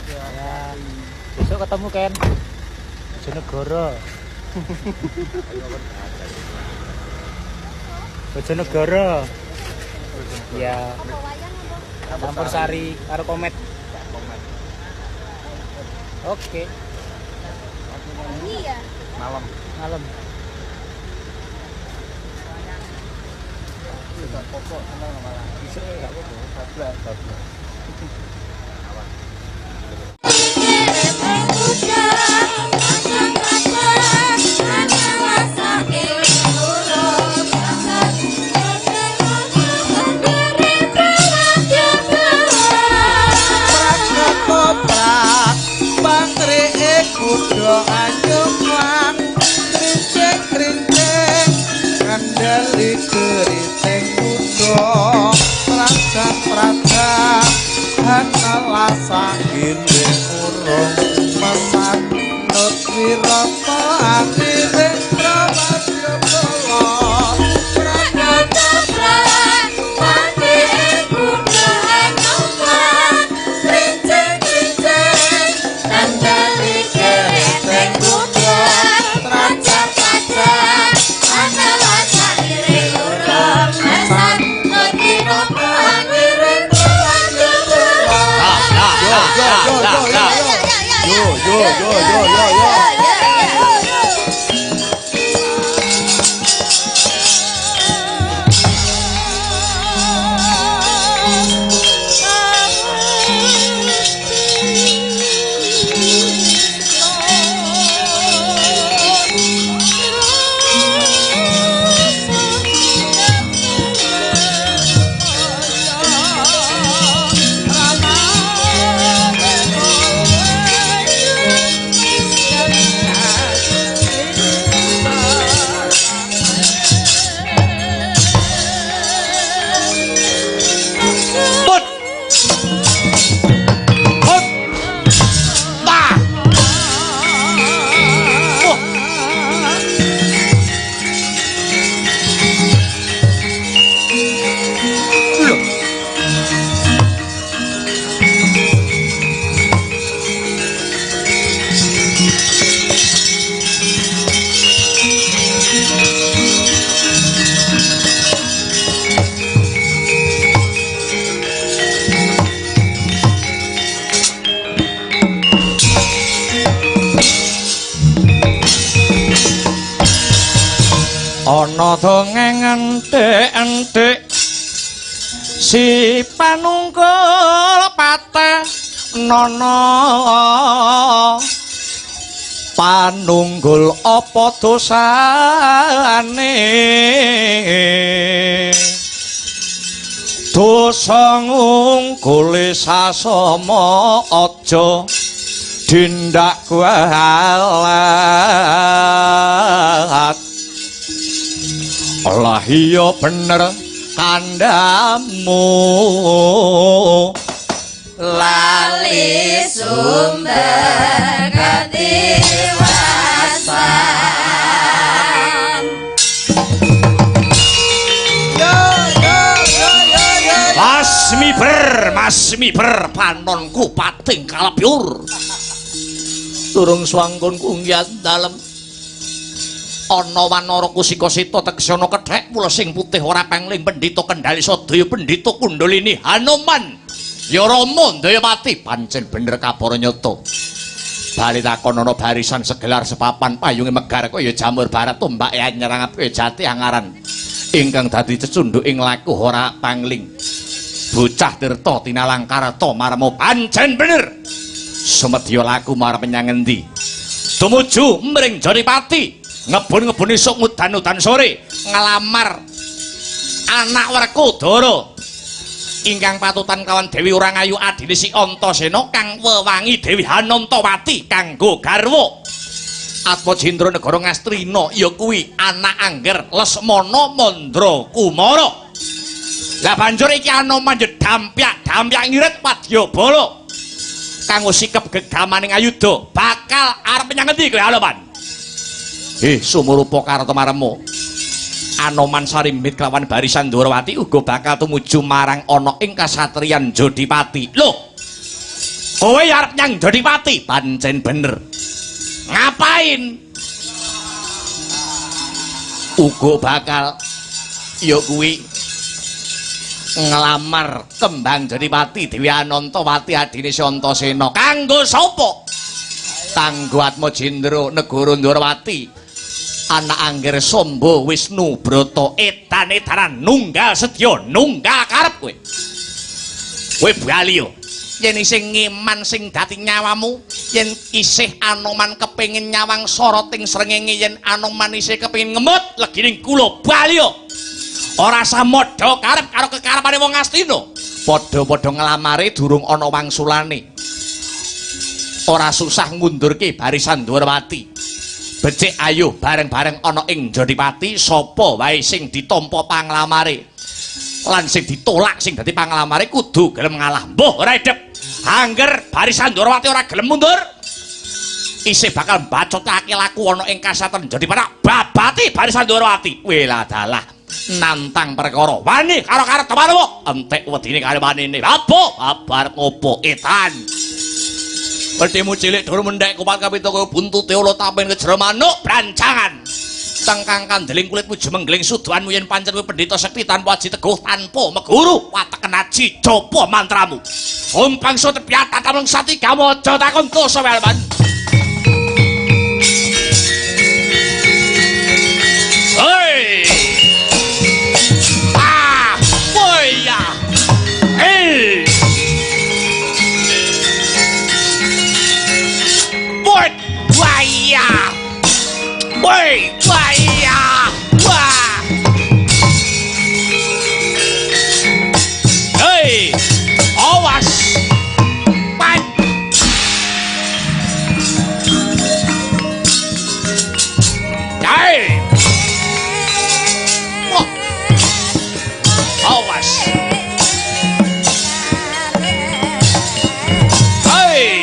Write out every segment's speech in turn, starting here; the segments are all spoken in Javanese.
Ya. Besok ketemu Ken. Bojonegoro. Bojonegoro. Ya. Campur sari karo komet. Oke. Iya. Malam. Malam. Tidak pokok senang malah. Bisa enggak apa-apa. Bablas. Kudo anjungan krincing-krincing kandeli keriting kudo peragan-peragan hanalah gile urung memanut wirata akhire pramadya kala Pragan-pragan pati kudo anjungan krincing-krincing kandeli keriting kudo peragan-peragan hanalah gile urung memanut wirata akhire pramadya ana dongeng enthik-enthik si panungkul pateh nono panunggul apa dosane dosa ngungkule sasama aja dindak kualat lah iya bener kandamu lali sumber ketiwasan Mas miber panonku pating kalebur durung swanggonku nggih dalem ana wanara kusika-sita tegesana kethek mula sing putih ora pengling pendhita kendali sadaya pendhita kundalini Hanuman ya Rama Dayapati pancen bener kabara nyata bali takon ana barisan segelar sepapan payunge megar kaya jamur barat tombak nyerang ape jati angaran ingkang dadi cecunduk ing laku ora pangling bocah tirta tinalangkarta marmo pancen bener sumedya laku marep menyang endi tumuju mring Jaripati ngebun-ngebun esuk ngudan-udan sore ngelamar anak Werkudara ingkang patutan kawan Dewi Urangayu adine si Antasena kang wewangi Dewi Hanantawati kanggo garwa Atmajendra negara Ngastrina ya kuwi anak angger Lesmana Mandra Kumara lah banjur iki Anoman dampyak ngirit Wadyabala kanggo sikep gegamaning ayuda bakal arep menyang endi kowe Anoman sumurupa karta maremu Anoman Sarimbit kelawan barisan Dwarawati uga bakal tumuju marang ana ing kasatriyan Jodipati. Lho. Kowe arep nyang dadi pati pancen bener. Ngapain? Uga bakal ya kuwi ngelamar kembang dadi pati Dewi Anantawati adine Santasena. Kanggo sapa? Kanggo Atmajendra negara Ndarawati. Anak Angger Samba Wisnu Brata edan-edanan nunggal sedya nunggal karep kowe. Kowe bali yo. Yen isih ngeman sing dadi nyawamu, yen isih Anoman kepengin nyawang soroting srengenge, yen Anoman isih kepengin ngemut legining kula balya. Ora samodha karep karo kekarepane wong Astina. Padha-padha nglamare durung ana wangsulane. Ora susah ngundurke barisan Ndarawati. Becik ayo bareng-bareng ana ing Jodipati sapa wae sing ditampa panglamare. Lan sing ditolak sing dadi panglamare kudu gelem ngalah. Mbuh ora edep. Angger barisan Ndarawati ora gelem mundur, isih bakal bacotake laku ana ing kasaten Jodipati babati barisan Ndarawati. Wela dalah nantang perkara wani karo karep temanmu entek wedine karo manene. Apa arep ngopo etan? Petimu cilik dur mendhek kupat kapita kaya buntute ula tapen kejero manuk brancangan. Tengkang kandeling kulitmu jemenggling suduhanmu yen pancen kowe pendhita sekti tanpa aji teguh tanpa meguru wateken aji japa mantramu. Om pangso tepiat tatameng sati kamu aja takon dosa welman. Hei. Boya. Buaya. Woi, buaya. Wah. Hei. Awas. Pan. Hei. Wah. Awas. Hei.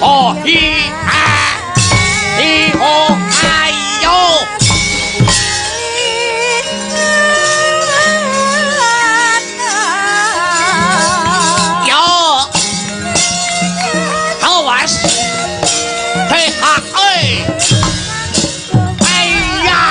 Oh, hi, ho, ayo. Yo. Awas. Hei, ha, oi. Ayya.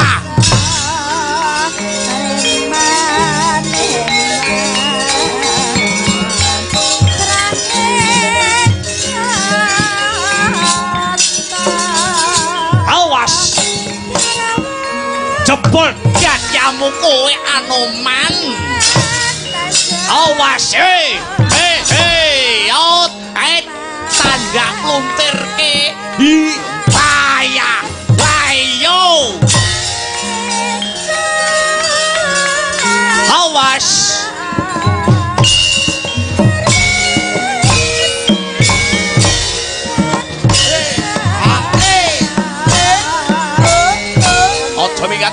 Jebul jajamu kowe Anoman. Awas hei yo tanda pluntirke hi payah wayo. Awas ojo mikat.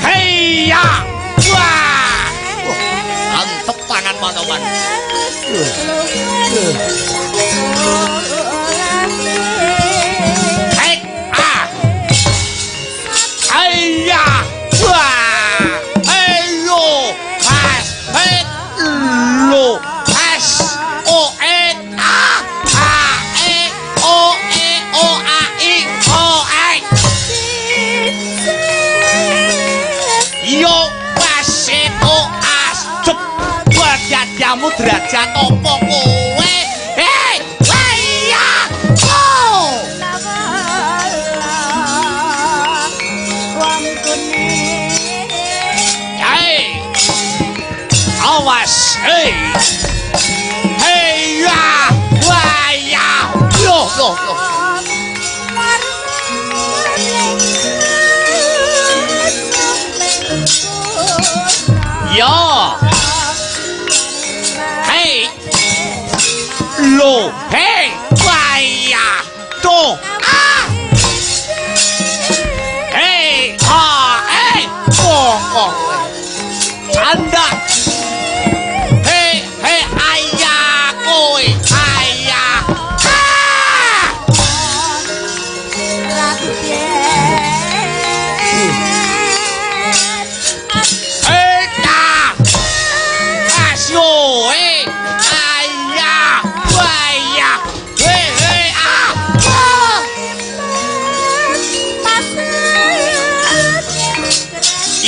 Heya. Wah. Antep tangan Anoman. Ayya, wah, ayo, pas, lo, pas, o, yo, pasit, o, as, cep, buat jajamu derajat opo kowe, hei, ayya, oh. Awas, hei. Yo. Hey. Lo. Hey. Waya. Tuh. Ah. Hey. Ah. Hey. Oh. Canda. Hey. Hey. Ayah. Koi. Ayah. Ah.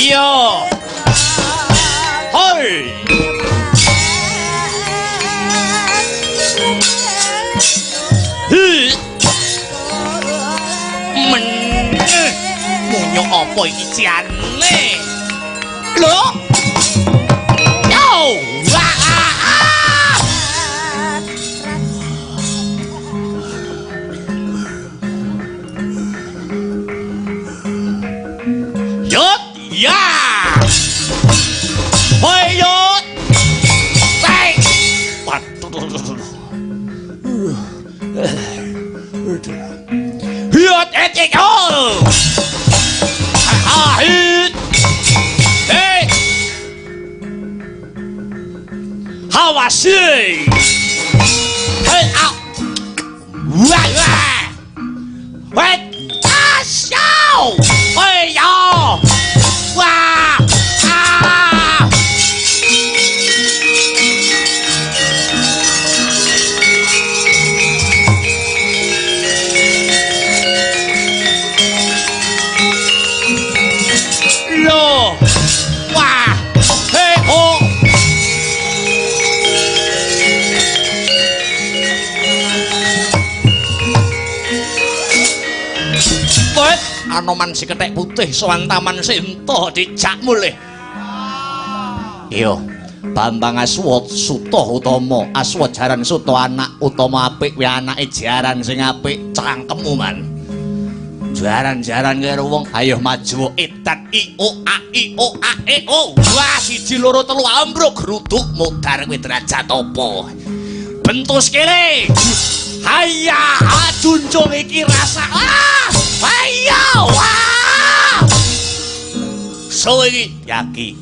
Yo, hoi, munyo apa iki jane? Lho, yo, Yot, ya. Hoi Yot. Hey. Yot etik ho. Hit. Hey. How was she? Hey out. Wah wah. Wait. Show. Hey yo. Wah. Ah. Lo. Wah. Hey ho. Wait. Anoman si kethek putih sowan taman Sinta dijak mulih. Iyo, Bambang Aswat Suta utama, Aswat jaran Suta anak utama apik kuwi anake jaran sing apik cangkemmu man. Jaran-jaran karo wong ayo maju edan i o a e o. Wah siji loro telu ambruk gruduk mudhar kuwi derajat apa. Bentus kene. Hayya ajunjung iki rasa. Hayya wah. So iki yaki.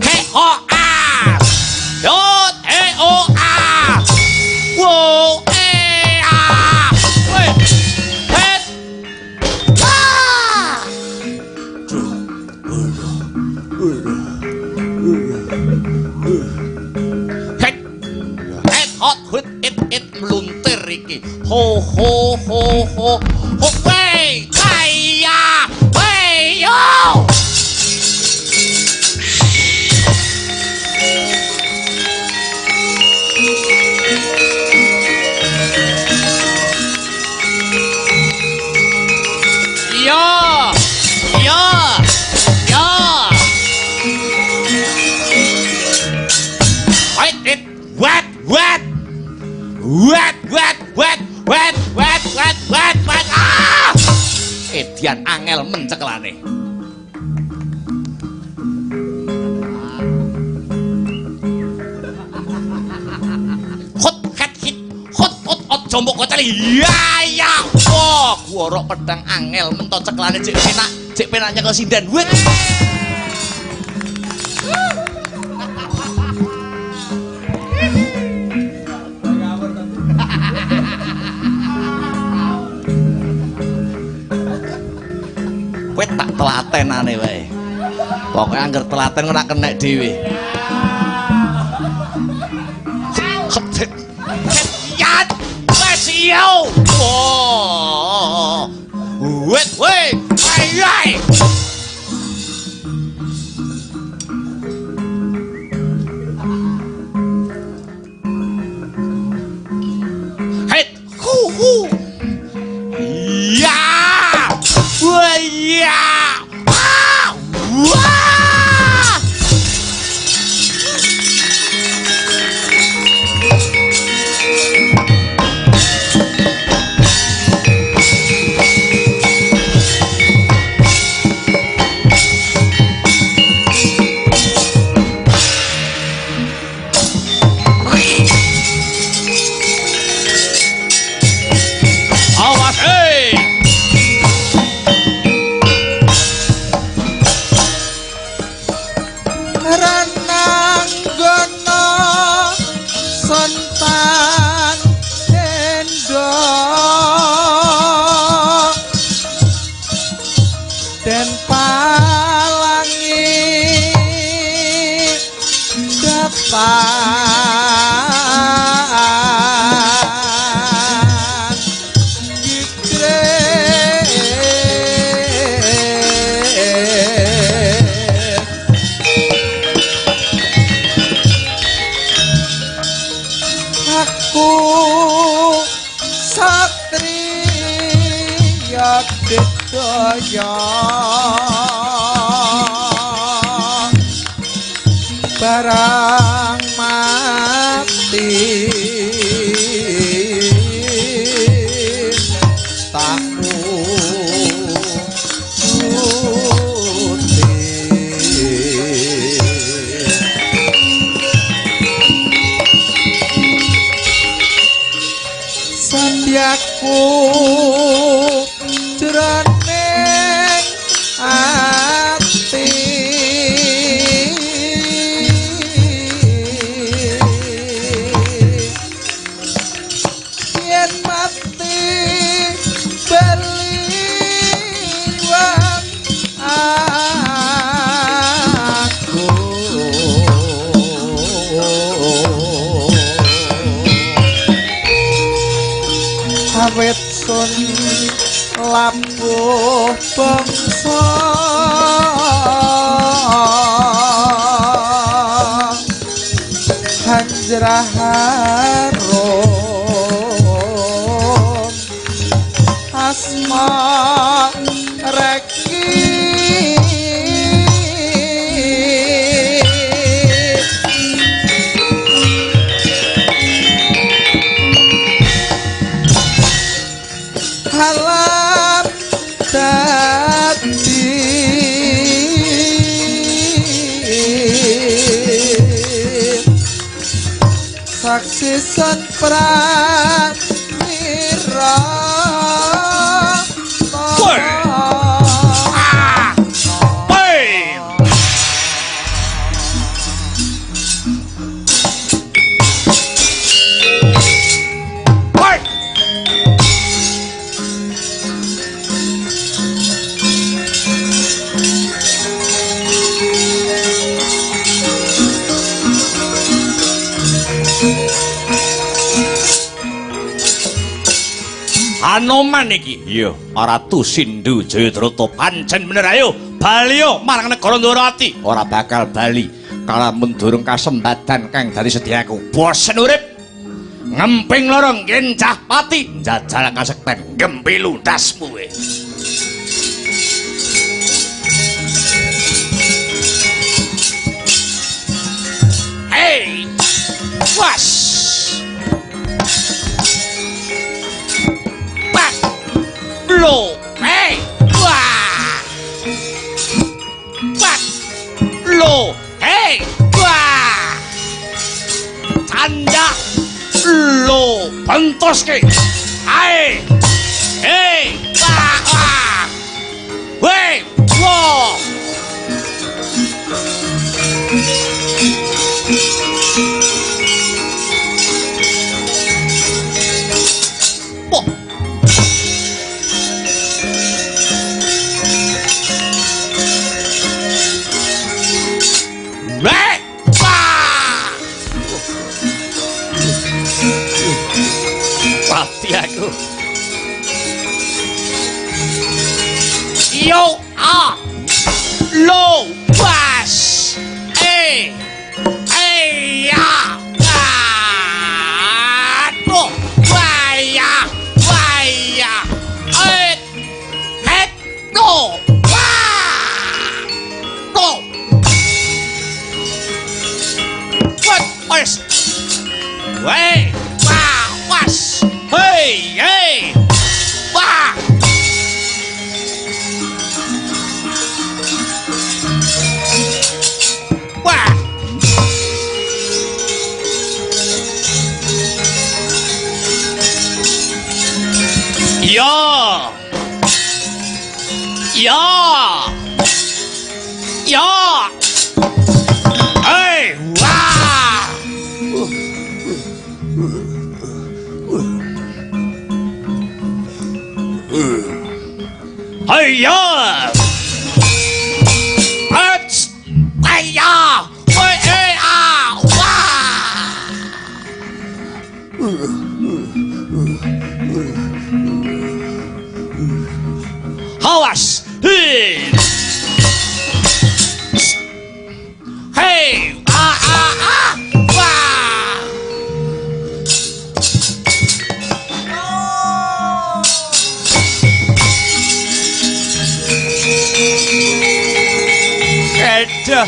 He o a. Yot he o a. Wo e a. Weh. Het. Ah. Het. Het hot hut it meluntir iki. Ho ho ho ho. Ho wey. Kaya. Wey yo. Ya. Wet. Ah! Edian angel menceklane. Hot aja mbok koceli. Ya. Wah, gorok pedang angel mentok ceklane cek penak nyekel sinden. Wit. Kowe tak telatenane wae. Pokoke angger telaten ora kenek dhewe. Yat, wes yo. Oh. Wait. Ay. Hit. Hu. Ya. Wah. Ah. Wah. satriya digdaya barang mati taku sandyaku jroning ati yen mati beliwang aku awet sun labuh bangsa hanjrah harum asma reki halam dadi saksi san pranira Anoman iki iya Ratu Sindhu Jayadrata pancen bener ayo bali yo marang negara Ndorowati ora bakal bali kalamun durung kasembadan kang dadi sediaku bosen urip ngemping lorong gencah pati njajal kasekten gempilu dasmu we hey was lo hey wah what lo hey wah tanda lo bentoske hai hey wah wah wey wo aku yo ah lo was ya aduh waya no no what was wait was hey wah wah ya hey wah Hiya! Hiya! Hawas! Hey! Aduh.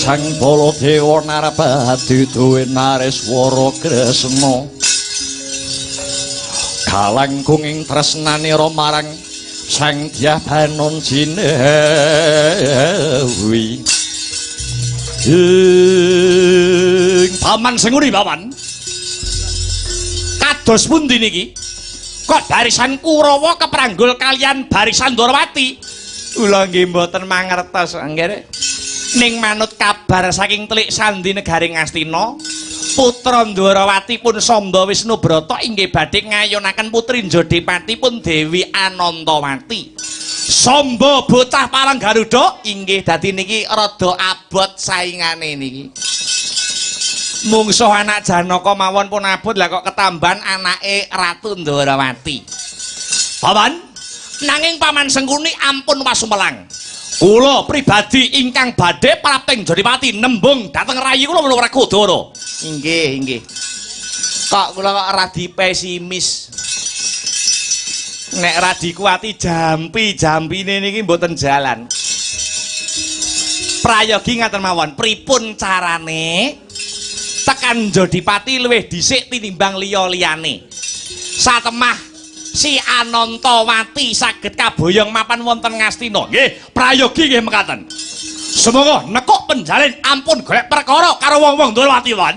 Sang Baladewa Narabadi duwe Nareswara Kresna kalangkung ing tresnanira marang Sang Dyah Banon Jinewi Paman Senguri Paman kados pundi niki kok barisan Kurawa kepranggul kalian barisan Ndrawati kula nggih mboten mangertos nggih ning manut kabar saking telik sandi negari Ngastina putra Ndrawati pun Samba Wisnubrata inggih badhe ngayonaken putri Jodipati pun Dewi Anantawati Samba bocah Palang Garuda inggih dadi niki rada abot saingane niki mungsuh anak Janaka mawon pun abot lah kok ketambahan anake Ratu Ndrawati Paman nanging Paman Sengkuni ampun wasumelang kula pribadi ingkang badhe prapting Jodipati nembung dhateng rayi kula menawa Werkudara. Inggih. Kok kula kok radi pesimis. Nek radi kuwati jampi-jampine niki mboten jalan. Prayogi ngaten mawon, pripun carane tekan Jodipati luwih dhisik tinimbang liya-liyane. Satemah si Anantawati saged kaboyong mapan wonten Ngastina. Nggih, prayogi nggih mekaten. Semoga nekuk penjalin ampun golek perkara karo wong-wong Ndrawati wan.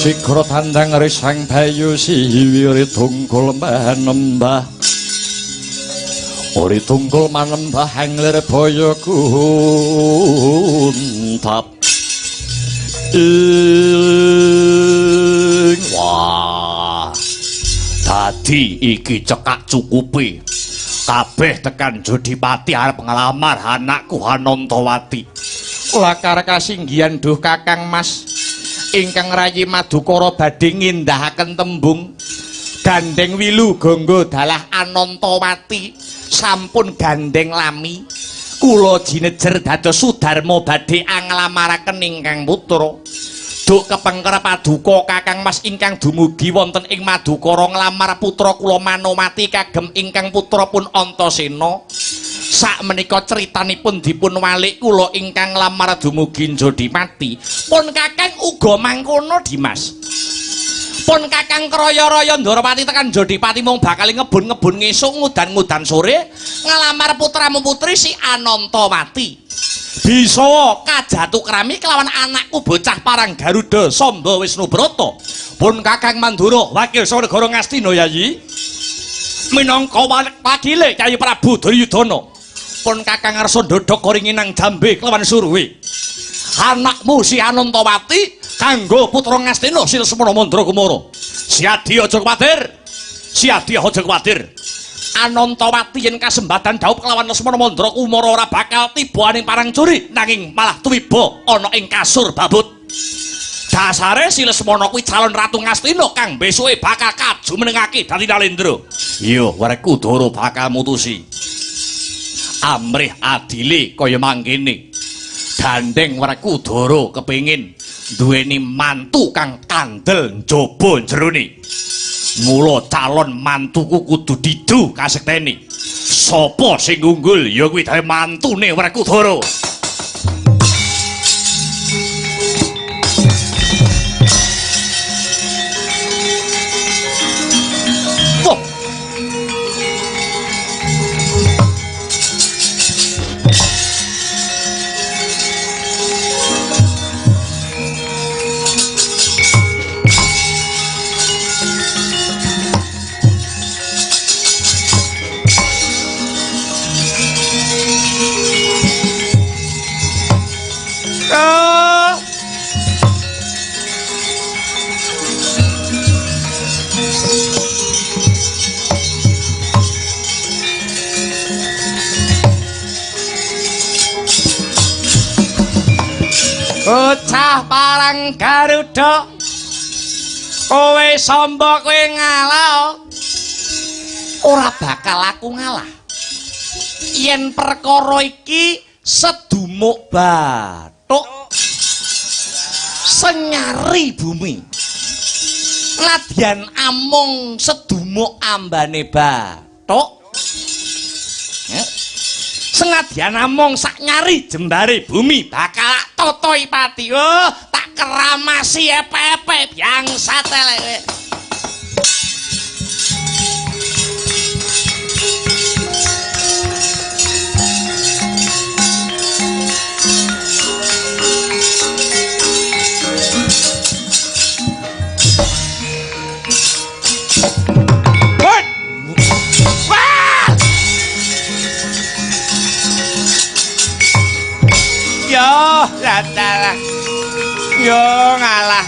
Sikra tandang risang bayu siwiri tungkul manembah ori tungkul manembah angler boyo kuntap wah dadi iki cekak cukupi kabeh tekan Jodipati arep nglamar anakku Anantawati lakar kasinggihan duh Kakang Mas ingkang rayi Madukara badhe ngindahaken tembung gandeng wilu gangga dalah Anantawati sampun gandeng lami kula jinejer dados Sudarma badhe anglamaraken ingkang putra duk kepengker paduka Kakang Mas ingkang dumugi wonten ing Madukara nglamar putra kula Manowati kagem ingkang putra pun Antasena sakmenika critanipun dipun walik kula ingkang lamar dumugi Jodipati pun Kakang uga mangkono Dimas pun Kakang kraya-raya Ndrawati tekan Jodipati mung bakal ngebun-ngebun ngesuk ngudan-ngudan sore ngalamar putramu putri si Anantawati bisa kajatu krami kelawan anakku bocah Parang Garuda Samba Wisnubrata pun Kakang Mandura wakil saha negara Ngastina yayi minangka wakile Kyai Prabu Duryudana pun Kakang ngarsa ndodhok koringinang jambe kelawan suruhe anakmu si Anantawati kanggo putra Ngastina Silsemana Mandra Kumara siadi aja kuwatir Anantawati yen kasembadan dhaup kelawan Lesmana Mandra Kumara ora bakal tiba ning Parangjuri nanging malah tuwiba ana ing kasur babut. Dasare si Lesmana kuwi calon Ratu Ngastina kang besuke bakal kaju menengake dadi Nalendra. Iya, Werkudara bakal mutusi. Amrih adile kaya mangkene. Gandeng Werkudara kepengin duweni mantu kang kandel njaba jerone. Mula calon mantuku kudu didu kasekteni. Sapa sing unggul ya kuwi dhewe mantune Werkudara. Bocah parang Garuda, kowe sombo kowe ngalah, ora bakal aku ngalah. Yen perkara iki sedumuk bathuk senyari bumi. Nadyan amung sedumuk ambane bathuk. Senadyan amung sak nyari jembare bumi bakal totoi pati. Oh, tak keramasi epe-epe bangsat elek. Yo, ladalah. Yo ngalah.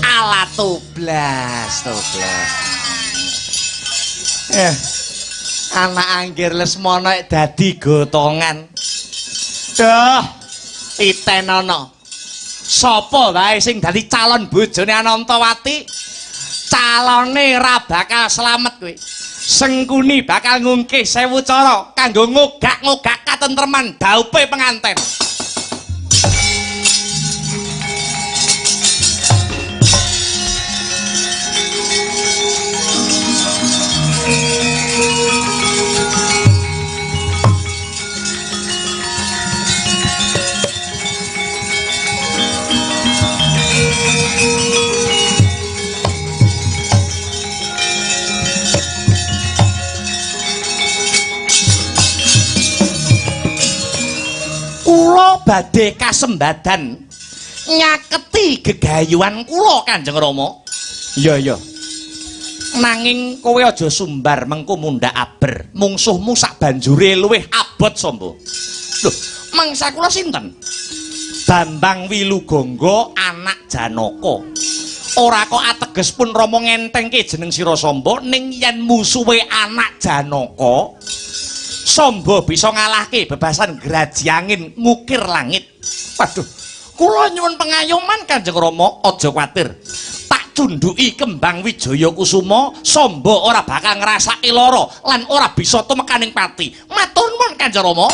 Ala toblas. Anak anggir Lesmana dadi gotongan. Duh, titenono. Sapa wae sing dadi calon bojone Anantawati? Calone ra bakal slamet kowe. Sengkuni bakal ngungkih 1000 cara kanggo ngogak-ngogak katentreman dhaupe penganten. Kula badhe kasembadan nyaketi gegayuhan kula Kanjeng Rama. Iya. Nanging kowe aja sumbar mengko mundhak aber. Mungsuhmu sak banjure luwih abot sombo. Lho, mangsa kula sinten? Bambang Wilugangga anak Janaka. Ora kok ateges pun Rama ngentengke jeneng sira Samba ning yen musuhe anak Janaka Samba bisa ngalahke bebasan geraji angin ngukir langit. Waduh, kula nyuwun pengayoman Kanjeng Rama, aja kuwatir. Tak cundhuki kembang Wijaya Kusuma, Samba ora bakal ngrasake lara lan ora bisa tumekaning pati. Matur nuwun Kanjeng Rama.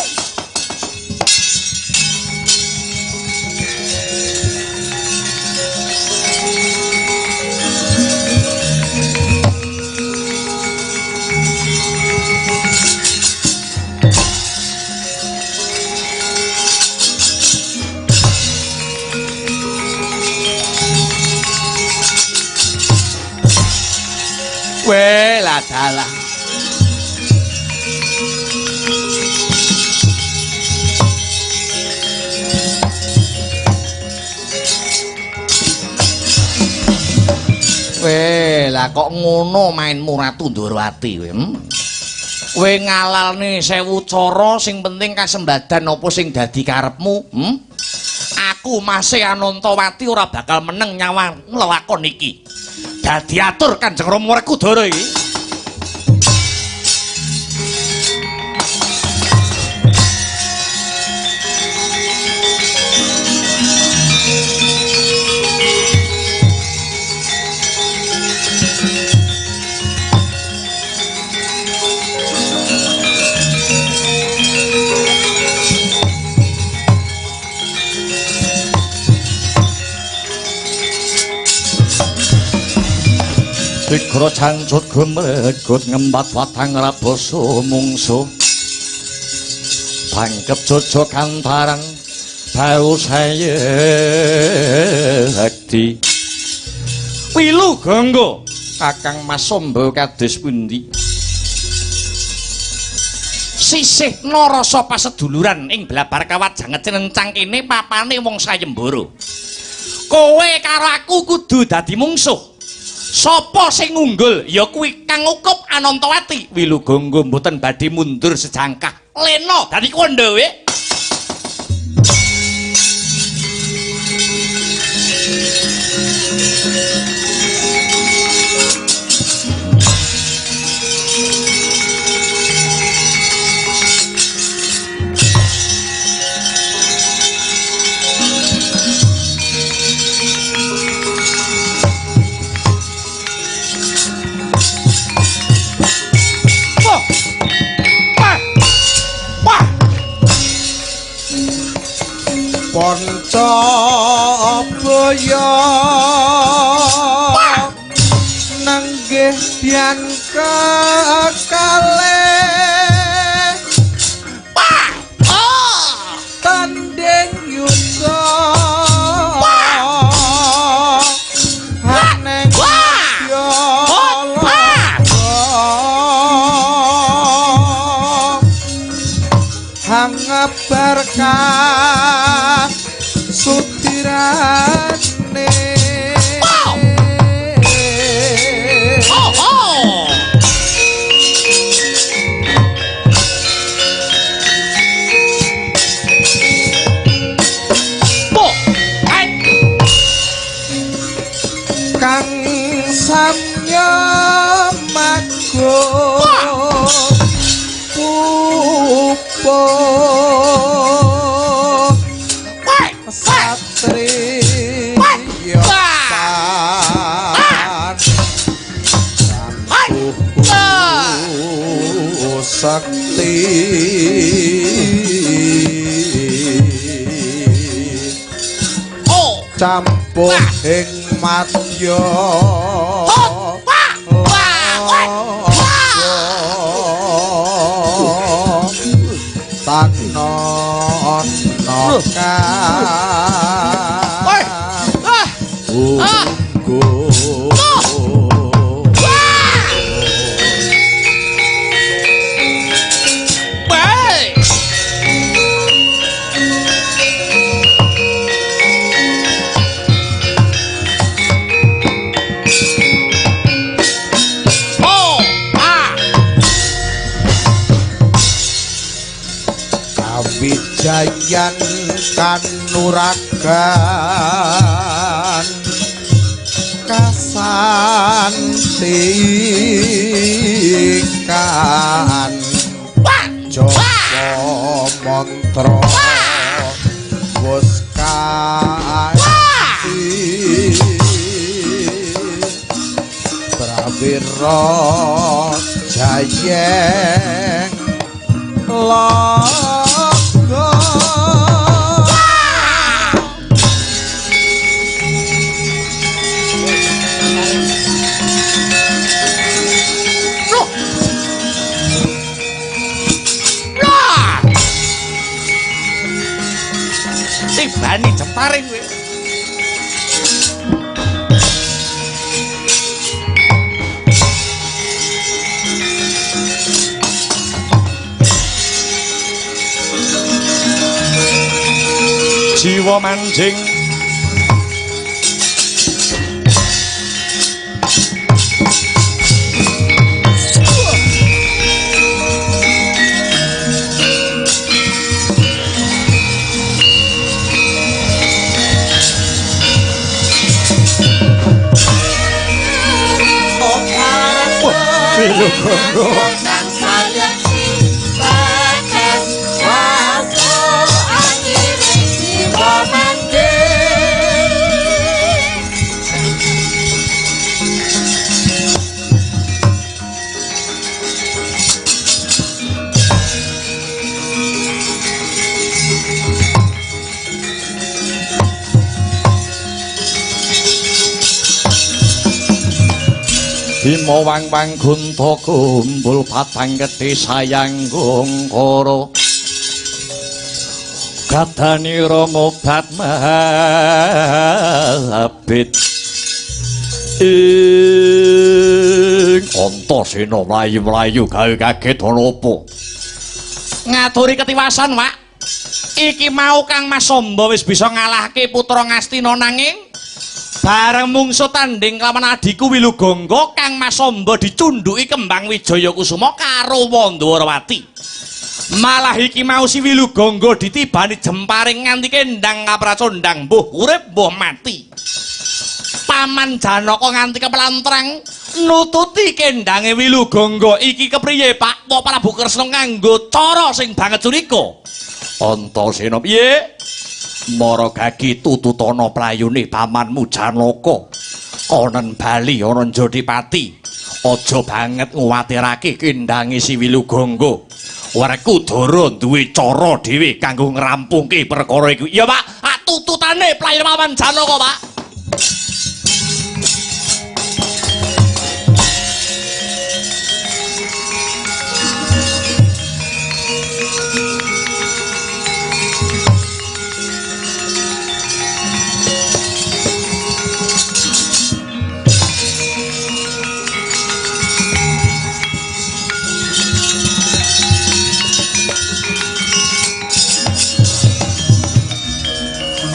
Weh lah dalah. Weh lah kok ngono mainmu Ratu Ndorowati kowe. Kowe ngalalne 1000 cara sing penting kasembadan apa sing dadi karepmu? aku masih Anantawati ora bakal meneng nyawa nglakon iki. Dadi atur Kanjeng Rama Werkudara iki. Wikra jancut gemegut ngembat watang raboso mungsuh bangkep jojokan barang bau saya hati Wilu Gangga Kakang Mas Samba kados pundi sisih narasa paseduluran ing Blabar Kawajanget Cinencang kene papane wong sayembara kowe karo aku kudu dadi mungsuh. Sapa sing unggul ya kuwi kang ngukup Anantawati. Wilugangga mboten badhe mundur sejangkah. Lena dadi kondo we. Ponco boyo nanggih dian kekalih tanding yuda haneng yo hangabarkan sutirane kang samya mago pupo satri sakti campur ing madya tanon wijayan kanuragan kasantikan Joko mantra wis kanthi prawira jayeng Tibani jemparing kowe. Jiwa manjing Wilugongo kang sayekti bakas waso akhire jiwa mandi Bima wang-wang gunta kumpul patang gedhe sayang gongkara gadani rama bat mabit ing Antasena mlayu-mlayu gawe kaget ana apa ngaturi ketiwasan Wak iki mau Kang Mas Samba wis bisa ngalahke putra Ngastina nanging bareng mungsuh tanding kelawan adiku Wilugongo Kang Mas Samba dicundhuki kembang Wijaya Kusuma karo Wandawati. Malah iki mau si Wilugongo ditibani jemparing nganti kendang kapracondang mbuh urip mbuh mati. Paman Janaka nganti keplantrang nututi kendange Wilugongo iki kepriye Pak Prabu Kresna nganggo cara sing banget curika. Antasena piye? Mara gagi tututana playune pamanmu Janaka kanen bali ana Jodipati aja banget nguwatirake kendange si Wilugongo Werkudara duwe cara dhewe kanggo ngrampungke perkara iku ya Pak tututane playune paman Janaka Pak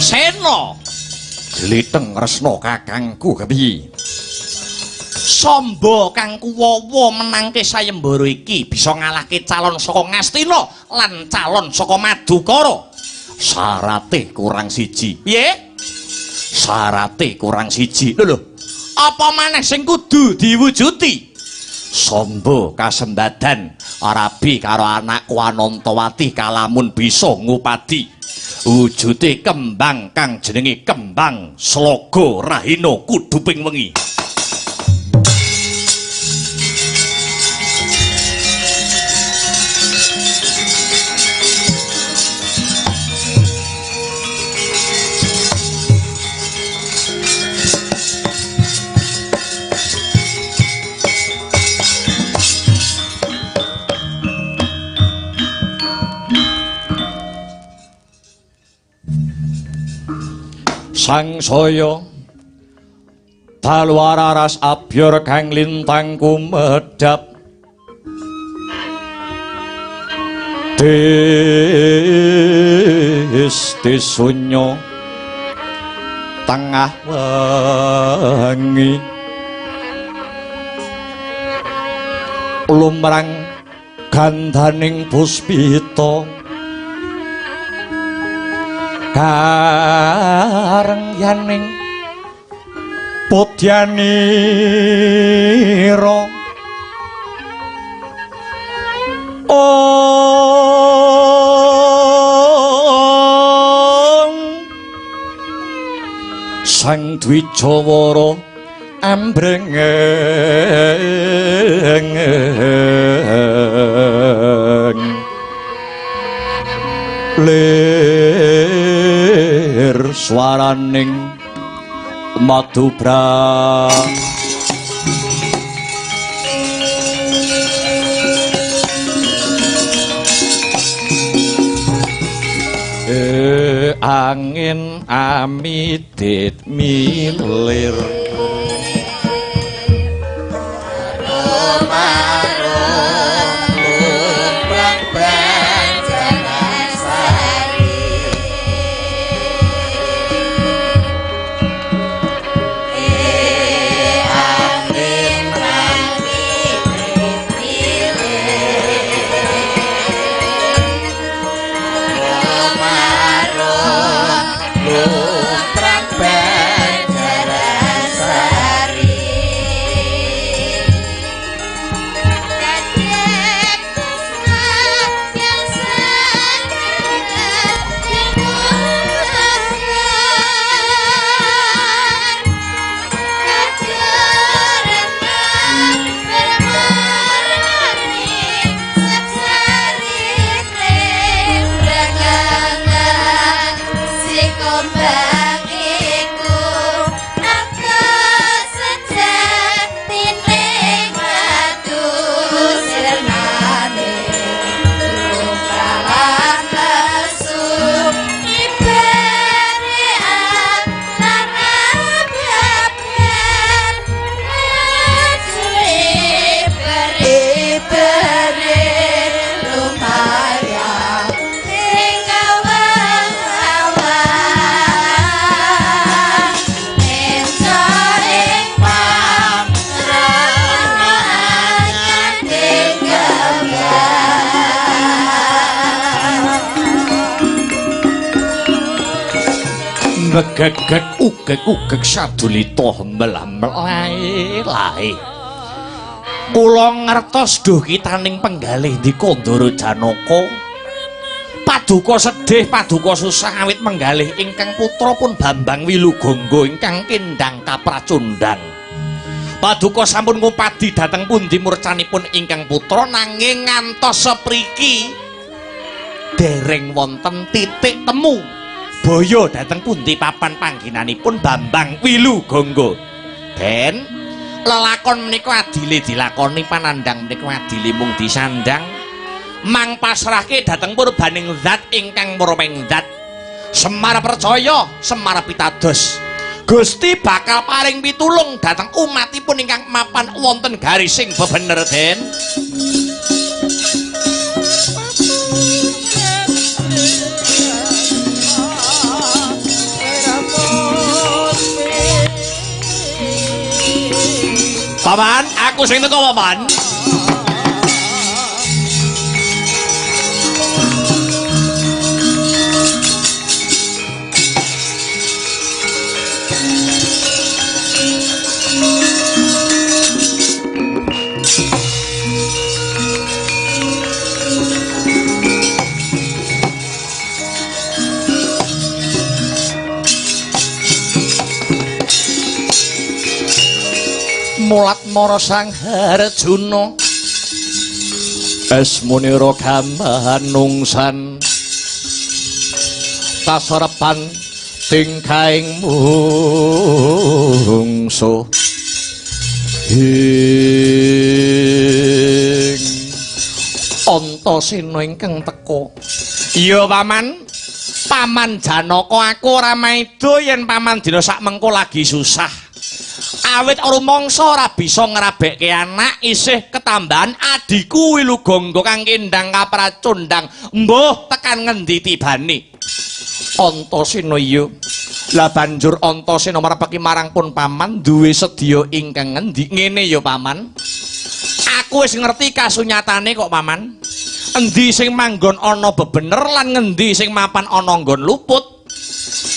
Sena gliteng Resna kakangku kepiye Samba kang kuwawa menangke sayembara iki bisa ngalahke calon saka Ngastina lan calon saka Madukara syarate kurang siji piye syarate kurang siji lho apa maneh sing kudu diwujuti Samba kasembadan Arabi karo anakku Anantawati kalamun bisa ngupadi wujude kembang kang jenenge kembang Slaga Rahina Kuduping Wengi sangsaya dalwararas abyor kang lintang kumedhap disunya tengah wengi lumrang gandhaning puspita kareng yaning pudyanira sang Dwijawara ambrengeng lir swaraning Madubra angin amidit milir ngegegek ugek sadulita melamelae. Kula ngertos duh kitaning penggalih ndika Ndara Janaka. Paduka sedih, paduka susah awit menggalih ingkang putra pun Bambang Wilugangga ingkang kendhang kapracundhang. Paduka sampun ngupadi dhateng pundi murcanipun ingkang putra nanging ngantos sepriki dereng wonten titik temu baya dhateng pundi papan panggenanipun Bambang Wilugangga. Den lelakon menika adile dilakoni panandhang menika adile mung disandhang mang pasrahke dhateng purbaning zat ingkang muruning zat. Semar percaya, Semar pitados. Gusti bakal paring pitulung dhateng umatipun ingkang mapan wonten garising bebener, Den. Paman, aku sing teko, Paman. Mulat mara Sang Harjuna esmunira gamanungsan kasarepan tingkaing mungsuh ing Antasena ingkang teka. Iya Paman, Paman Janaka aku ora maida yen Paman dina sak mengko lagi susah. Awit rumangsa ora bisa ngrabekke anak isih ketambahan adiku Wilugangga kang kendhang kapracundhang. Mbuh tekan ngendi tibane? Antasena iya. Lah banjur Antasena marepeki marang pun Paman duwe sedya ingkang ngendi? Ngene ya Paman. Aku wis ngerti kasunyatane kok Paman. Endi sing manggon ana bebener lan ngendi sing mapan ana nggon luput.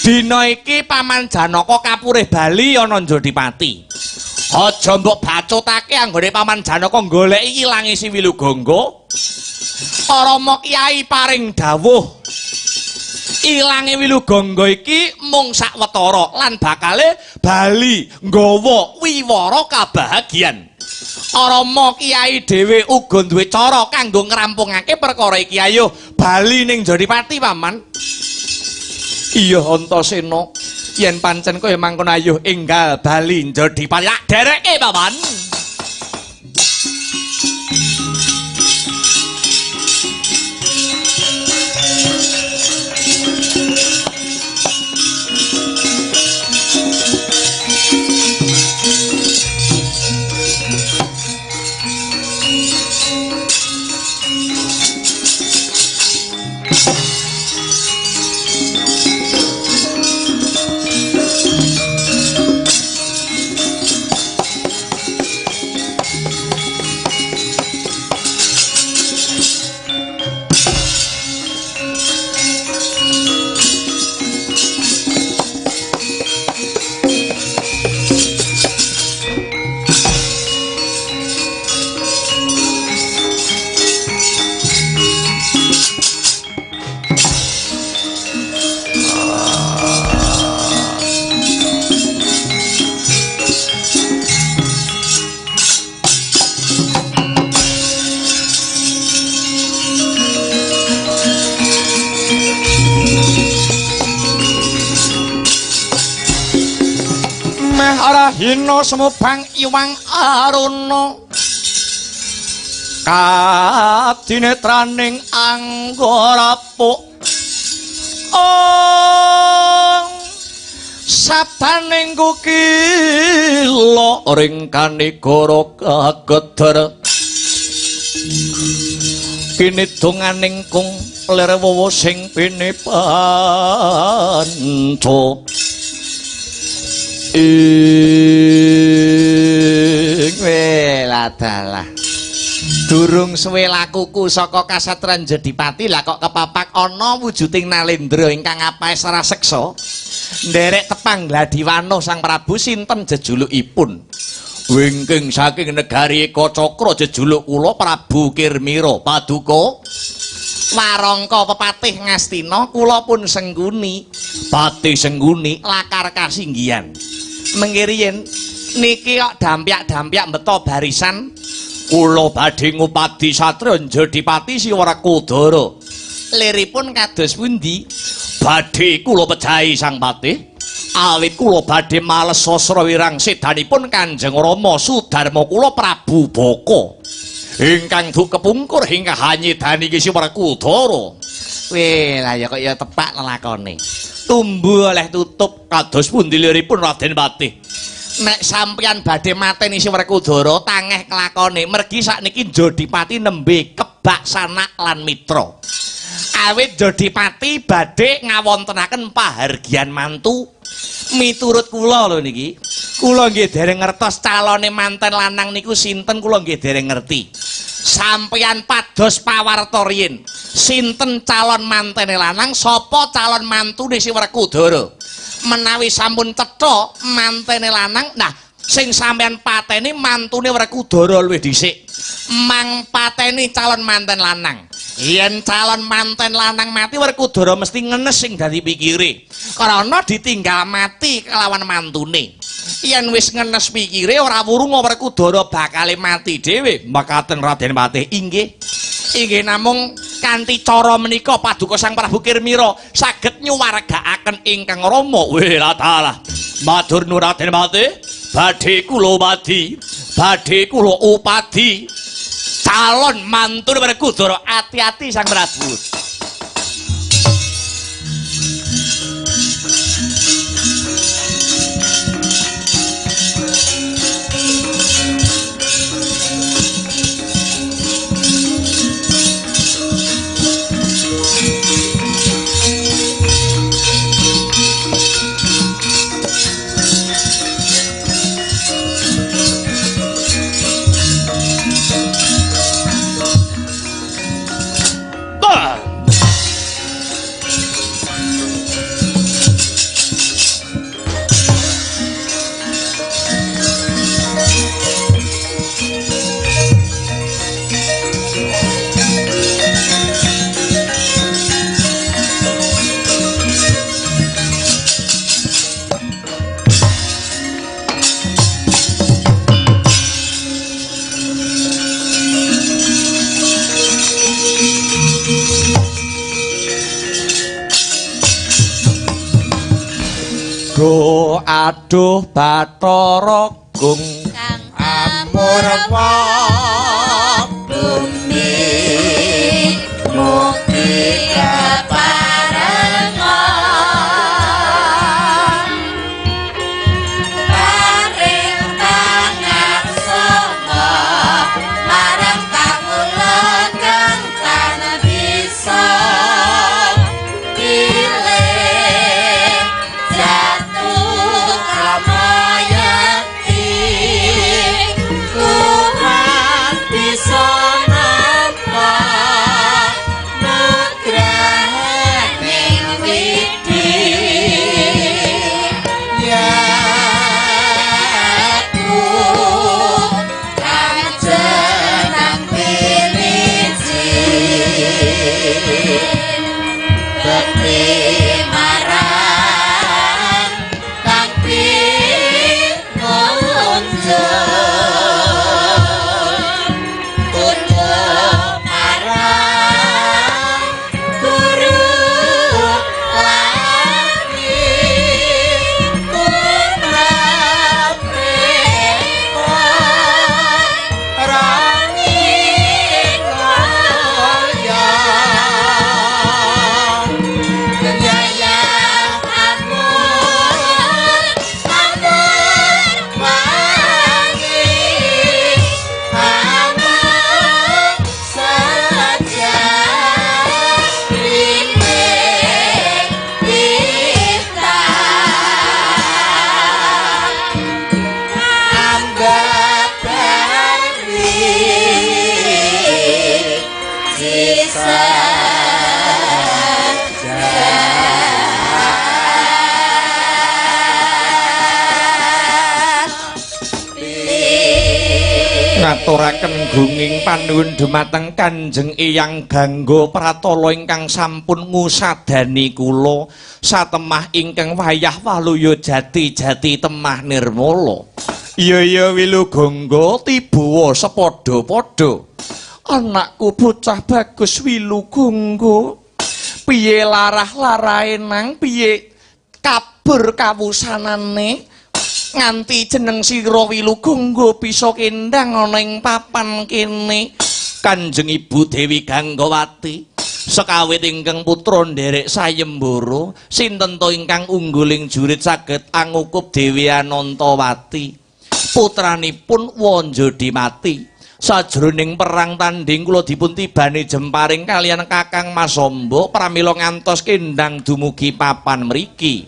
Dina iki Paman Janaka kapurih bali ana Jodipati. Aja mbok bacutake anggone Paman Janaka goleki ilange si Wilugangga. Rama Kyai paring dawuh ilange Wilugangga iki mung sawetara lan bakale bali nggawa wiwara kabahagian. Rama Kyai dhewe uga duwe cara kanggo ngrampungake perkara iki. Ayo bali ning Jodipati Paman. Iya Antasena, yen pancen kaya mangkon ayo enggal bali Jodipati. Lak dereke Paman. Hina semubang iwang aruna kadinetraning anggara puk sabaning kukila ring kanegara kagedher kinidonganing kung lerwowo sing pinepanca ing weladalah Durung suwe lakuku saka kasatran Jedipati lah kok kepapak ana wujuding Nalendra ingkang apaes raseksa. Nderek tepang Gladiwanoh Sang Prabu sinten jejulukipun? Wingking saking negari Eka Cakra jejuluk kula Prabu Kirmira Paduka. Warangka pepatih Ngastina kula pun Sengguni. Patih Sengguni lakar kasinggihan. Mengiriyen niki kok dampyak-dampyak mbeta barisan kula badhe ngupadi satriya Jedipati Siwarakudara. Liripun kados pundi? Badhe kula pejahi Sang Patih. Awit kula badhe males sasra wirang sedanipun Kanjeng Rama Sudarma kula Prabu Baka. Ingkang duk kepungkur hingga hanyedani Siwarakudara. Weh, lah ya kok ya tepak lelakone. Tumbuh oleh tutup kados pundi liripun Raden Patih. Nek sampeyan badhe mateni Siwarakudara tangeh kelakone mergi sakniki Jedipati nembe kebak sanak lan mitra. Awit Jedipati badhe ngawontenaken pahargyan mantu. Miturut kula lho niki. Kula nggih dereng ngertos calone manten lanang niku sinten kula nggih dereng ngerti. Sampeyan pados pawarta riyin. Sinten calon mantene lanang, sapa calon mantune Siwarakudara? Menawi sampun cetha mantene lanang, nah sing sampeyan pateni mantune Werkudara luwih dhisik. Mang pateni calon manten lanang. Yen calon manten lanang mati Werkudara mesti ngenes sing dadi pikire. Karena ditinggal mati kelawan mantune. Yen wis ngenes pikire ora wurunga Werkudara bakale mati dhewe. Makaten Raden Patih inggih. Inggih namung kanthi cara menika Paduka Sang Prabu Kirmira saged nyuwargakaken ingkang rama. Weh latalah. Matur nuwun Raden Patih. Badhe kula upadi. Badhe kula upadi. Calon mantu Werkudara ati-ati Sang Prabu. Go aduh Bathara Gung Kang amurwa bumi mugi kaparengan paring pangarsana marang kawula kang tan bisa Sono ngaturaken gunging panuwun dumateng Kanjeng Eyang Gangga Pratala ingkang sampun ngusadani kula satemah ingkang wayah waluya jati-jati temah nirmala. Iya Wilugangga tibawa sepadha-padha. Anakku bocah bagus Wilugangga. Piye larah-larahe nang piye kabur kawusanane? Nganti jeneng sira Wilugangga bisa kendhang ana ing papan kene. Kanjeng Ibu Dewi Ganggawati sekawit ingkang putra nderek sayembara sinten to ingkang ungguling jurit saged angukup Dewi Anantawati putranipun Wanjadimati. Sajroning perang tandhing kula dipun tibani jemparing kaliyan Kakang Masamba pramila ngantos kendhang dumugi papan mriki.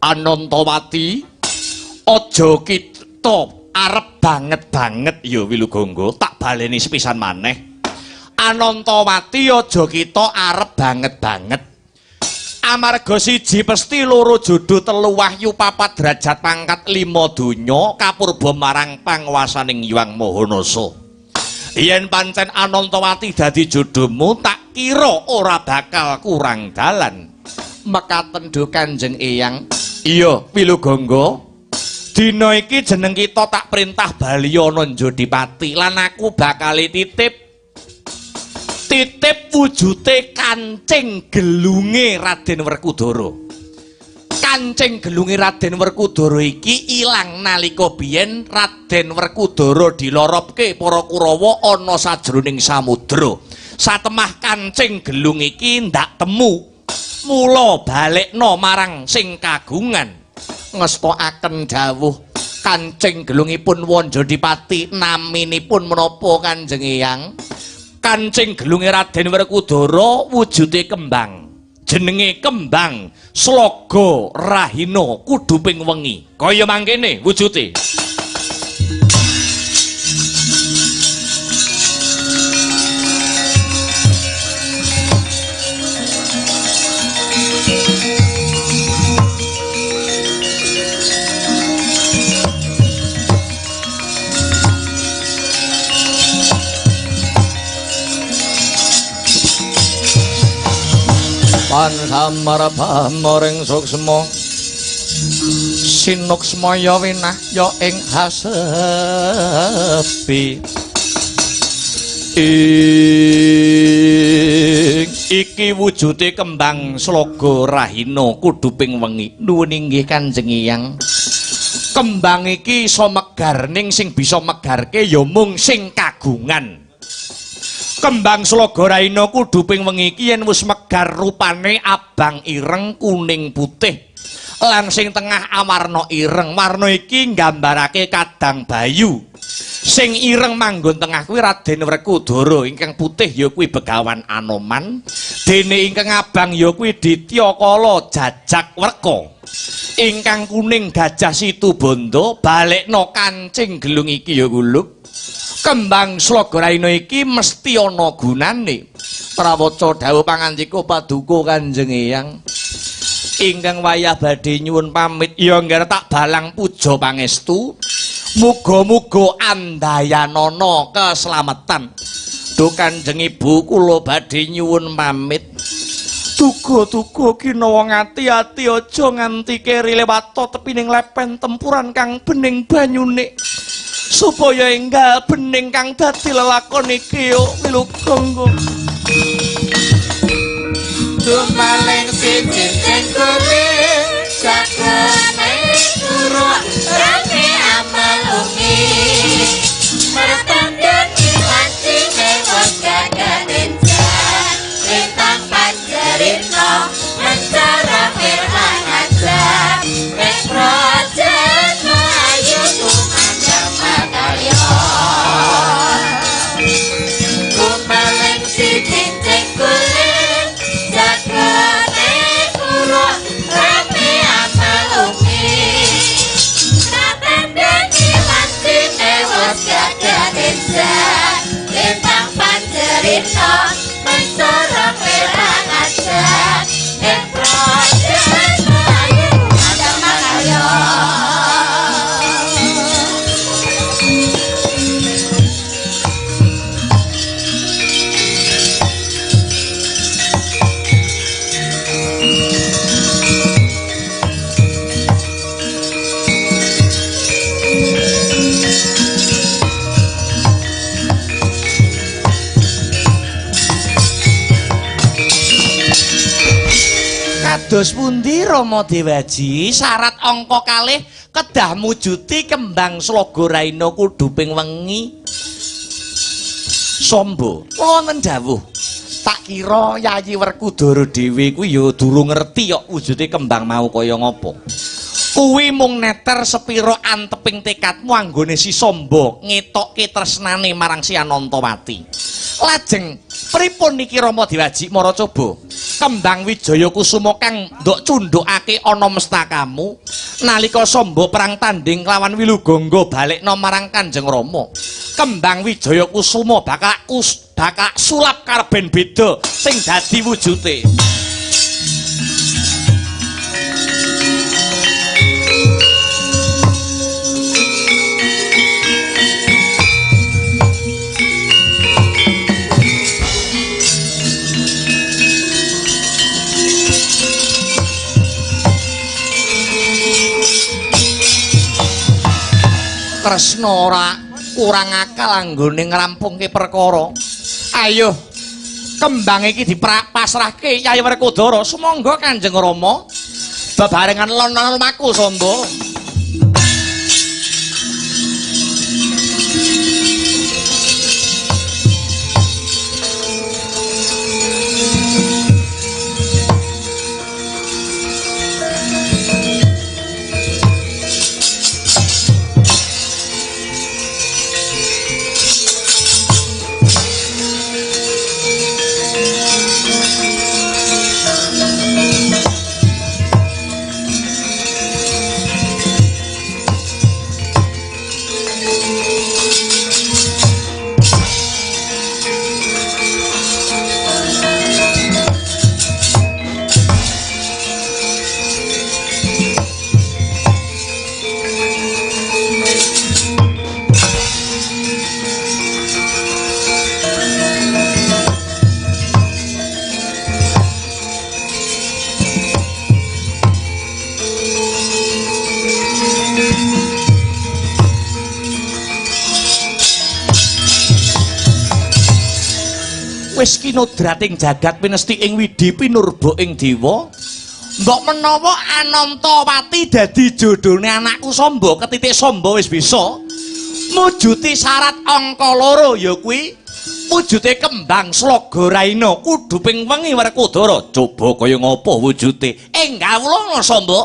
Anantawati aja kita arep banget-banget ya Wilugangga, tak baleni sepisan maneh. Anantawati aja kita arep banget-banget. Amarga siji pesti, loro jodoh, telu wahyu, papat derajat pangkat, lima donya kapurba marang panguwasaning Hyang Mahanasa. Yen pancen Anantawati dadi jodohmu, tak kira ora bakal kurang dalan. Mekaten do Kanjeng Eyang. Iya Wilugangga, dina iki jeneng kita tak perintah bali ana Njodipati lan aku bakal titip wujute kancing gelunge Raden Werkudara. Kancing gelunge Raden Werkudara iki ilang nalika biyen Raden Werkudara diloropke para Kurawa ana sajroning samudra. Satemah kancing gelung iki ndak temu, mula balekna marang sing kagungan. Ngestokaken dawuh kancing gelungipun Wanjadipati naminipun menapa Kanjeng Eyang? Kancing gelunge Raden Werkudara wujude kembang, jenenge kembang Slaga Rahina Kuduping Wengi. Kaya mangkene wujude. Pan samara pamoring suksma sinuksmaya winah ya ing hasepi iki wujude kembang Slaga Rahina Kuduping Wengi. Nuwun inggih Kanjeng Eyang, kembang iki iso megar ning sing bisa megarke ya mung sing kagungan. Kembang Slaga Rahina Kuduping Wengi iki yen wis megar rupane abang ireng kuning putih lan sing tengah awarna ireng. Warna iki nggambarake kadang bayu. Sing ireng manggon tengah kuwi Raden Werkudara, ingkang putih ya kuwi Begawan Anoman, dene ingkang abang ya kuwi Ditya Kala Jajagwerka, ingkang kuning Gajah Situbanda. Balekna kancing gelung iki ya kuluk. Kembang Slaga Rahina iki mesti ana gunane. Prawaca dawuh pangandika Paduka Kanjeng Eyang, ingkang wayah badhe nyuwun pamit ya ngger tak balang puja pangestu. Muga-muga andayanana keslametan. Duh Kanjeng Ibu kula badhe nyuwun pamit. Tuga-tuga kinawa ngati-ati aja nganti keri lewat tepining lepen tempuran kang bening banyune. Supaya enggal bening kang dadi lelakon iki yo Wilugangga. Dumaling siji cengkuling sakone guru rame amalungi mertandang ilansi mewos gaganin jan rintang panjarino mencara firman aja rekrojan melayu kumandang makaryon dumaling siji cengkuling sakone guru rame amalungi Kados pundi Rama Dewaji syarat angka kalih kedah mujuti kembang Slaga Raina kuduping wengi. Sombo, kula wonten dawuh. Tak kira Yayi Werkudara dhewe kuwi ya durung ngerti kok wujude kembang mau kaya ngapa. Kuwi mung neter sepira anteping tekadmu anggone si Sombo ngetokke tresnane marang si Anantawati. Lajeng pripun niki Rama Dewaji Mara coba kembang Wijaya Kusuma kang ndok cundhukake ana mestakamu nalika Sombo perang tanding lawan Wilugangga balekna marang Kanjeng Rama. Kembang Wijaya Kusuma bakal sulap karben beda sing dadi wujute. Tresna ora kurang akal anggone ngrampungke perkara. Ayo kembang iki dipasrahke Yayi Werkudara sumangga Kanjeng Rama bebarengan lumaku Sombo. Wis kinodrating jagat pinesti ing widi pinurba ing dewa. Mbok menawa Anantawati dadi jodhone anakku Sombo, ketitik Sombo wis bisa mujuti syarat angka loro ya kuwi wujute kembang Slaga Raina kuduping wengi Werkudara. Coba kaya ngapa wujute? Enggawula Sombo.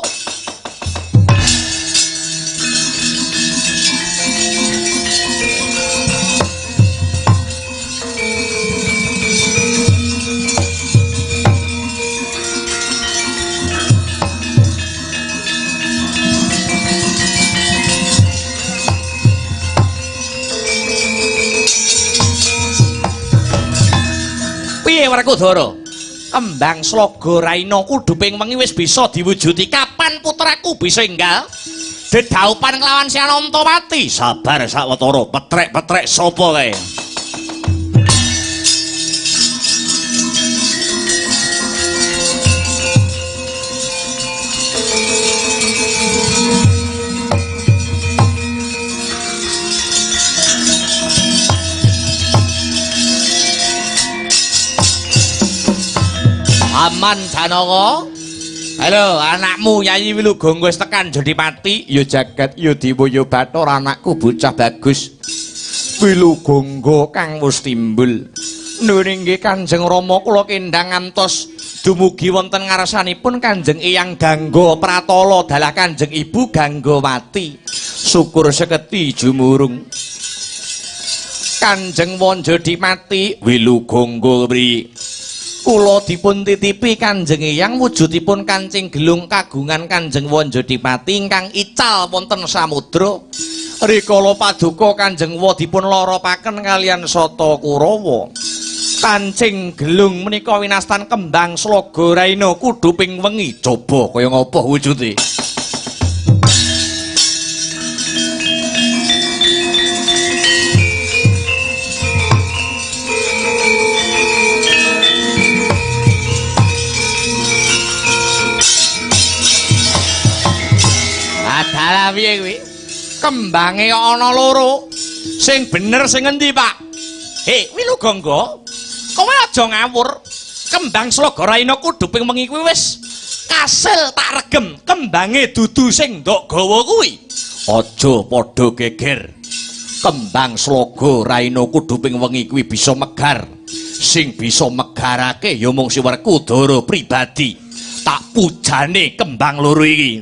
Werkudara, kembang Slaga Raina kuduping wengi wis bisa diwujudi. Kapan putraku bisa enggal dedaupan kelawan si Anantawati? Sabar Sawetara, petrek-petrek sapa kae? Aman Janaka. Halo, anakmu Yayi Wilugangga wis tekan Jodimati. Ya jagat ya Dewa ya Bathara, anakku bocah bagus. Wilugangga kang wis timbul. Nuwun inggih Kanjeng Rama, kula kendhang ngantos dumugi wonten ngarsanipun Kanjeng Eyang Gangga Pratala dalah Kanjeng Ibu Ganggawati. Syukur seketi jumurung. Kanjeng Jodimati Wilugangga mri. Kula dipun titipi Kanjeng Eyang wujudipun kancing gelung kagungan Kanjeng Jodimati ingkang ical wonten samudra. Rikala paduka Kanjeng dipun loropaken kaliyan Sata Kurawa. Kancing gelung menika winastan kembang Slaga Raina kuduping wengi. Coba kaya ngapa wujude? Adalah piye kuwi? Kembange ana loro. Sing bener sing endi, Pak? Wilugangga, kowe aja ngawur. Kembang Slaga Raina kuduping wengi kuwi wis kasil tak regem kembange dudu sing ndok gawa kuwi. Aja padha geger. Kembang sloga raina kudu ping wengi kuwi bisa megar. Sing bisa megarake ya mung si Werkudara pribadi. Tak pujane kembang loro iki.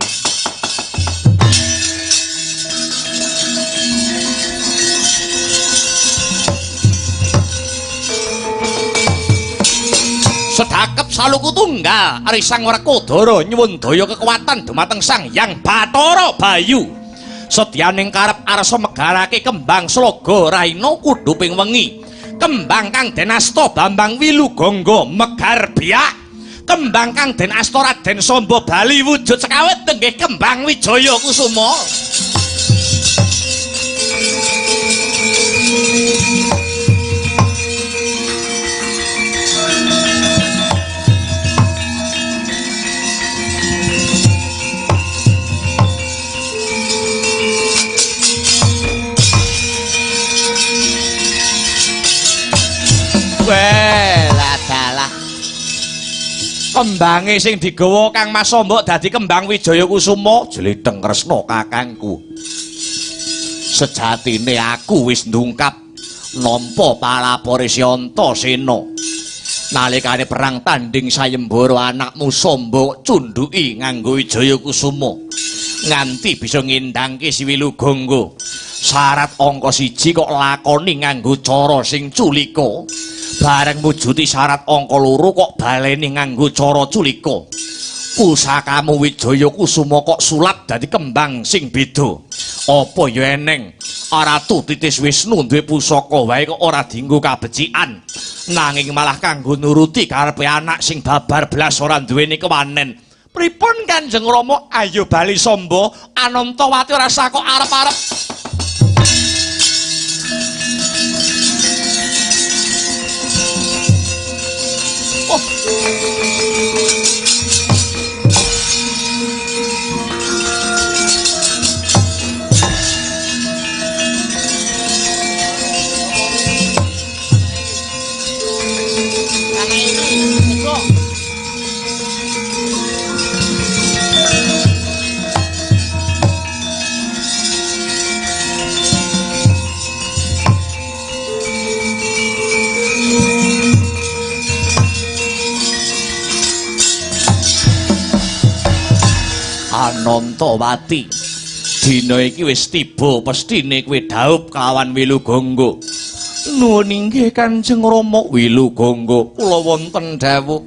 Sedakep saluku tunggal ari Sang Werkudara nyuwun daya kekuatan dumateng Sang Hyang Bathara Bayu. Sedyaning karep arsa megarake kembang sloga raina kudu ping wengi. Kembang kang den asta Bambang Wilugangga megar biak. Kembang kang den asta Raden Samba bali wujud sekawit tenggih kembang Wijaya Kusuma. Dalah. Kembange sing digawa Kang Mas Samba dadi kembang Wijaya Kusuma jletheng Kresna kakangku. Sejatine aku wis ndungkap nampa palapore Si Antasena. Nalikane perang tanding sayembara anakmu Samba cundhuki nganggo Wijaya Kusuma nganti bisa ngindangke Si Wilugangga. Syarat angka 1 kok lakoni nganggo cara sing culika. Bareng mujuti syarat angka 2 kok baleni nganggo cara culika. Pusakamu Wijaya Kusuma kok sulap dadi kembang sing beda. Apa ya eneng Ratu Titis Wisnu duwe pusaka wae kok ora dienggo kabecikan, nanging malah kanggo nuruti karepe anak sing babar blas ora duweni kewanen. Pripun Kanjeng Rama? Ayo bali Samba, Anantawati ora sah kok arep-arep. Anantawati, dina iki wis tiba pestine kowe dhaup kelawan Wilugangga. Nuwun inggih Kanjeng Rama. Wilugangga, kula wonten dawuh.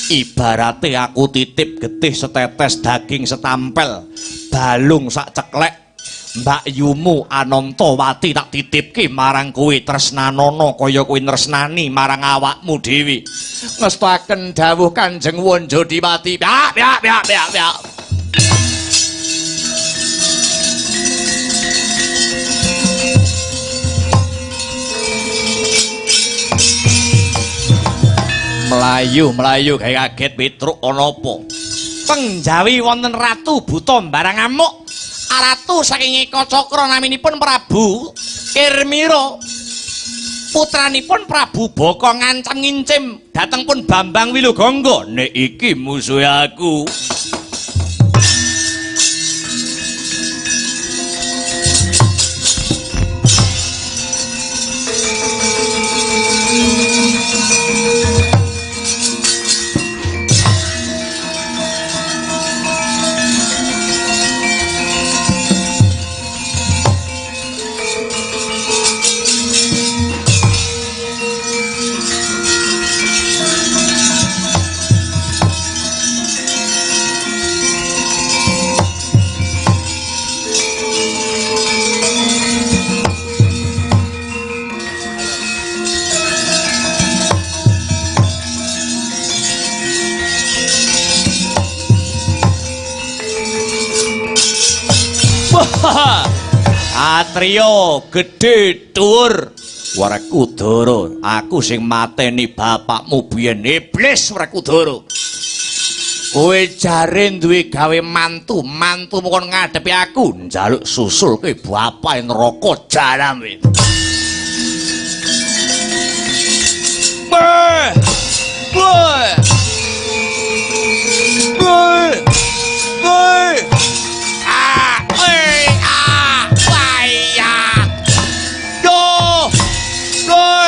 Ibarate aku titip getih setetes daging setampel, balung sak ceklek. Mbak Yumu Anantawati tak titipke marang kowe tresnanana kaya kowe tresnani marang awakmu dhewe. Ngestakaken dawuh Kanjeng Wanjadiwati. Biak. Melayu gawe kaget Petruk ana apa? Pengjawi wonten ratu buta barang amuk. Ratu saking Eka Cakra naminipun Prabu Kirmira. Putranipun Prabu Baka ngancam ngincim dhateng pun Bambang Wilugangga. Nek iki musuhe aku. Satria gedhe dhuwur Werkudara, aku sing mateni bapakmu biyen iblis Werkudara. Kowe jare duwe gawe mantu kon ngadepi aku njaluk susul kowe bapak neraka jaram kowe. Beh. Woi. Woi.